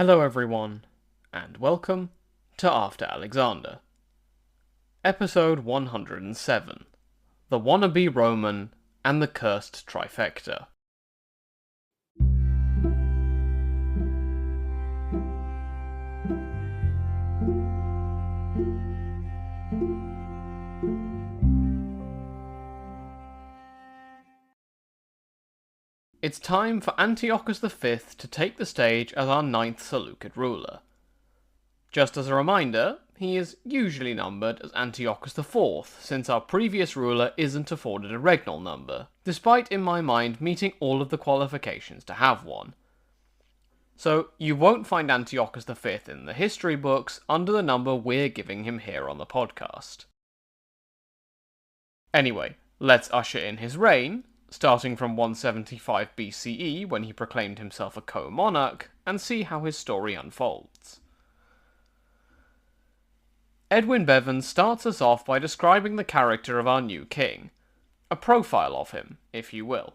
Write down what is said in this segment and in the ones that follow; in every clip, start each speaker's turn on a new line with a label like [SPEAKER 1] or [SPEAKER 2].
[SPEAKER 1] Hello everyone, and welcome to After Alexander. Episode 107, The Wannabe Roman and the Cursed Trifecta. It's time for Antiochus V to take the stage as our 9th Seleucid ruler. Just as a reminder, he is usually numbered as Antiochus IV, since our previous ruler isn't afforded a regnal number, despite in my mind meeting all of the qualifications to have one. So you won't find Antiochus V in the history books under the number we're giving him here on the podcast. Anyway, let's usher in his reign, starting from 175 BCE when he proclaimed himself a co-monarch, and see how his story unfolds. Edwin Bevan starts us off by describing the character of our new king, a profile of him, if you will.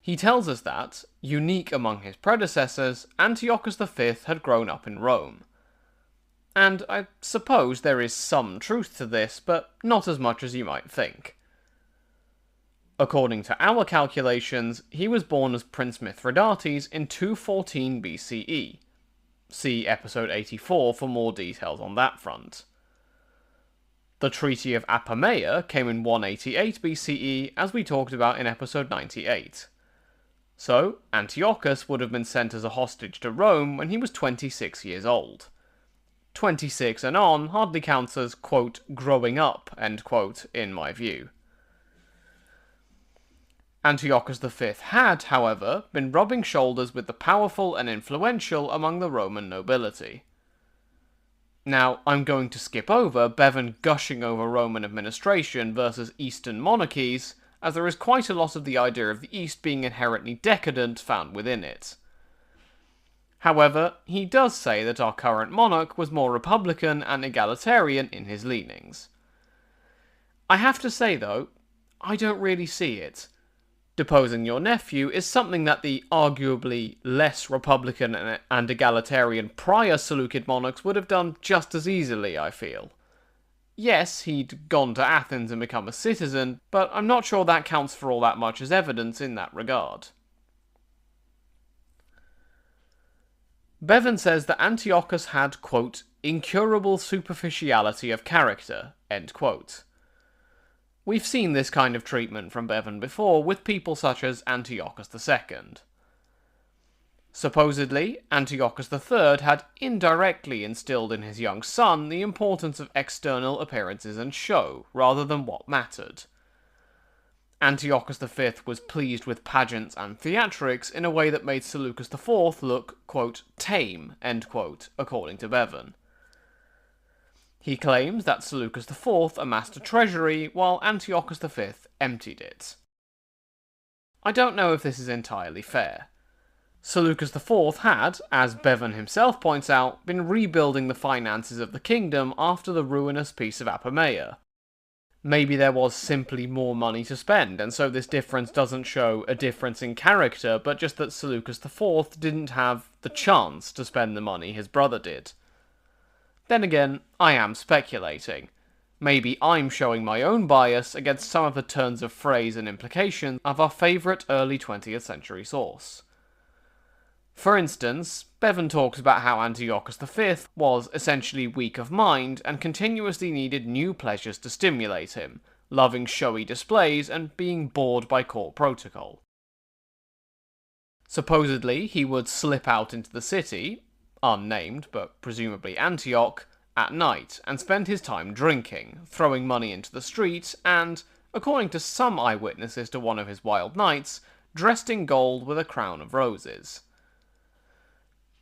[SPEAKER 1] He tells us that, unique among his predecessors, Antiochus V had grown up in Rome. And I suppose there is some truth to this, but not as much as you might think. According to our calculations, he was born as Prince Mithridates in 214 BCE. See episode 84 for more details on that front. The Treaty of Apamea came in 188 BCE, as we talked about in episode 98. So, Antiochus would have been sent as a hostage to Rome when he was 26 years old. 26 and on hardly counts as, quote, growing up, end quote, in my view. Antiochus V had, however, been rubbing shoulders with the powerful and influential among the Roman nobility. Now, I'm going to skip over Bevan gushing over Roman administration versus Eastern monarchies, as there is quite a lot of the idea of the East being inherently decadent found within it. However, he does say that our current monarch was more republican and egalitarian in his leanings. I have to say though, I don't really see it. Deposing your nephew is something that the arguably less republican and egalitarian prior Seleucid monarchs would have done just as easily, I feel. Yes, he'd gone to Athens and become a citizen, but I'm not sure that counts for all that much as evidence in that regard. Bevan says that Antiochus had, quote, incurable superficiality of character, end quote. We've seen this kind of treatment from Bevan before with people such as Antiochus II. Supposedly, Antiochus III had indirectly instilled in his young son the importance of external appearances and show, rather than what mattered. Antiochus V was pleased with pageants and theatrics in a way that made Seleucus IV look, quote, tame, end quote, according to Bevan. He claims that Seleucus IV amassed a treasury, while Antiochus V emptied it. I don't know if this is entirely fair. Seleucus IV had, as Bevan himself points out, been rebuilding the finances of the kingdom after the ruinous Peace of Apamea. Maybe there was simply more money to spend, and so this difference doesn't show a difference in character, but just that Seleucus IV didn't have the chance to spend the money his brother did. Then again, I am speculating. Maybe I'm showing my own bias against some of the turns of phrase and implication of our favourite early 20th century source. For instance, Bevan talks about how Antiochus V was essentially weak of mind and continuously needed new pleasures to stimulate him, loving showy displays and being bored by court protocol. Supposedly, he would slip out into the city, unnamed but presumably Antioch, at night and spend his time drinking, throwing money into the street, and, according to some eyewitnesses to one of his wild nights, dressed in gold with a crown of roses.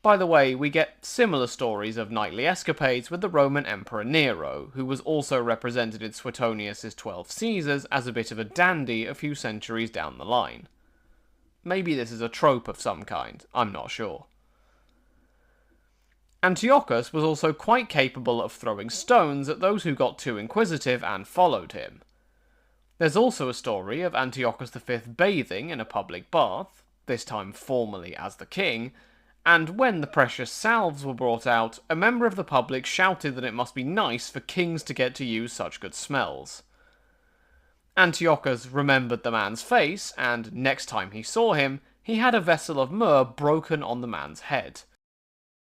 [SPEAKER 1] By the way, we get similar stories of nightly escapades with the Roman Emperor Nero, who was also represented in Suetonius' 12 Caesars as a bit of a dandy a few centuries down the line. Maybe this is a trope of some kind, I'm not sure. Antiochus was also quite capable of throwing stones at those who got too inquisitive and followed him. There's also a story of Antiochus V bathing in a public bath, this time formally as the king, and when the precious salves were brought out, a member of the public shouted that it must be nice for kings to get to use such good smells. Antiochus remembered the man's face, and next time he saw him, he had a vessel of myrrh broken on the man's head.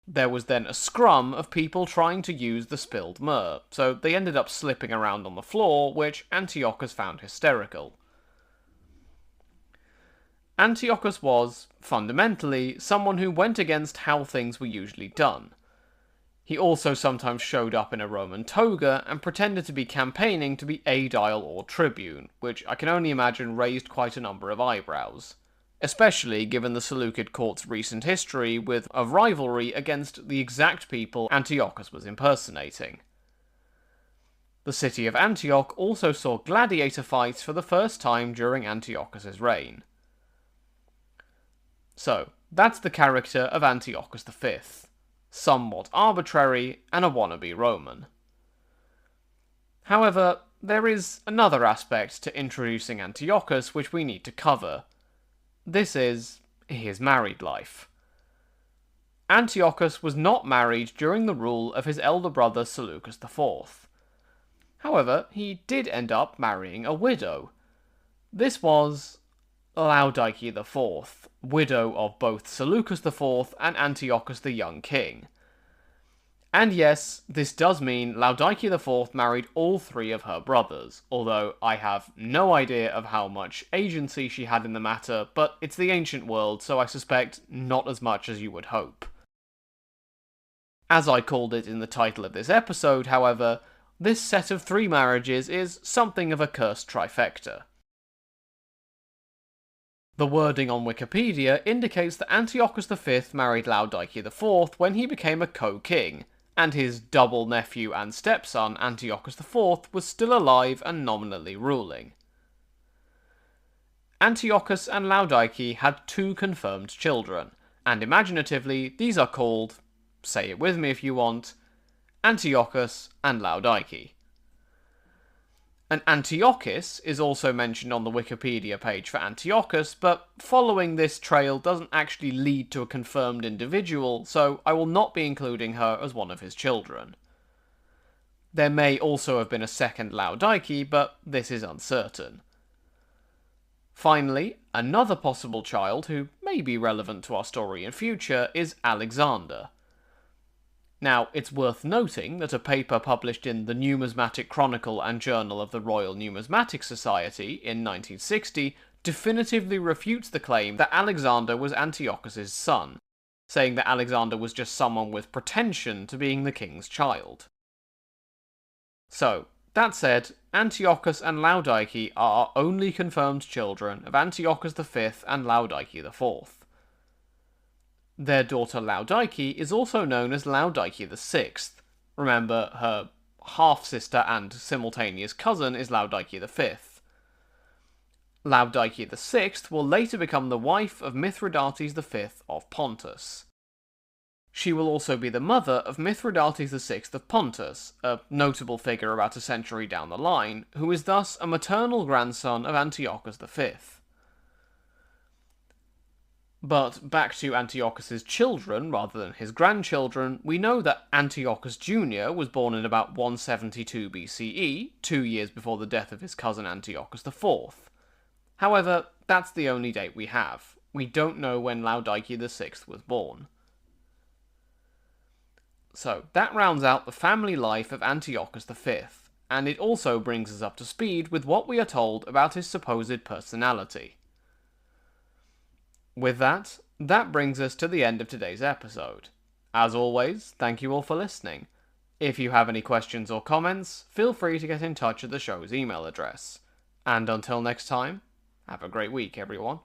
[SPEAKER 1] There was then a scrum of people trying to use the spilled myrrh, so they ended up slipping around on the floor, which Antiochus found hysterical. Antiochus was, fundamentally, someone who went against how things were usually done. He also sometimes showed up in a Roman toga and pretended to be campaigning to be aedile or tribune, which I can only imagine raised quite a number of eyebrows, especially given the Seleucid court's recent history with a rivalry against the exact people Antiochus was impersonating. The city of Antioch also saw gladiator fights for the first time during Antiochus's reign. So, that's the character of Antiochus V. Somewhat arbitrary and a wannabe Roman. However, there is another aspect to introducing Antiochus which we need to cover. This is his married life. Antiochus was not married during the rule of his elder brother Seleucus IV. However, he did end up marrying a widow. This was Laodike IV, widow of both Seleucus IV and Antiochus the young king. And yes, this does mean Laodike IV married all three of her brothers, although I have no idea of how much agency she had in the matter, but it's the ancient world, so I suspect not as much as you would hope. As I called it in the title of this episode, however, this set of 3 marriages is something of a cursed trifecta. The wording on Wikipedia indicates that Antiochus V married Laodike IV when he became a co-king, and his double nephew and stepson Antiochus IV was still alive and nominally ruling. Antiochus and Laodike had 2 confirmed children, and imaginatively these are called, say it with me if you want, Antiochus and Laodike. An Antiochus is also mentioned on the Wikipedia page for Antiochus, but following this trail doesn't actually lead to a confirmed individual, so I will not be including her as one of his children. There may also have been a second Laodike, but this is uncertain. Finally, another possible child who may be relevant to our story in future is Alexander. Now, it's worth noting that a paper published in the Numismatic Chronicle and Journal of the Royal Numismatic Society in 1960 definitively refutes the claim that Alexander was Antiochus's son, saying that Alexander was just someone with pretension to being the king's child. So, that said, Antiochus and Laodike are our only confirmed children of Antiochus V and Laodike IV. Their daughter Laodike is also known as Laodike VI. Remember, her half-sister and simultaneous cousin is Laodike V. Laodike VI will later become the wife of Mithridates V of Pontus. She will also be the mother of Mithridates VI of Pontus, a notable figure about a century down the line, who is thus a maternal grandson of Antiochus V. But back to Antiochus's children rather than his grandchildren, we know that Antiochus Jr. was born in about 172 BCE, 2 years before the death of his cousin Antiochus IV. However, that's the only date we have. We don't know when Laodike VI was born. So, that rounds out the family life of Antiochus V, and it also brings us up to speed with what we are told about his supposed personality. With that brings us to the end of today's episode. As always, thank you all for listening. If you have any questions or comments, feel free to get in touch at the show's email address. And until next time, have a great week, everyone.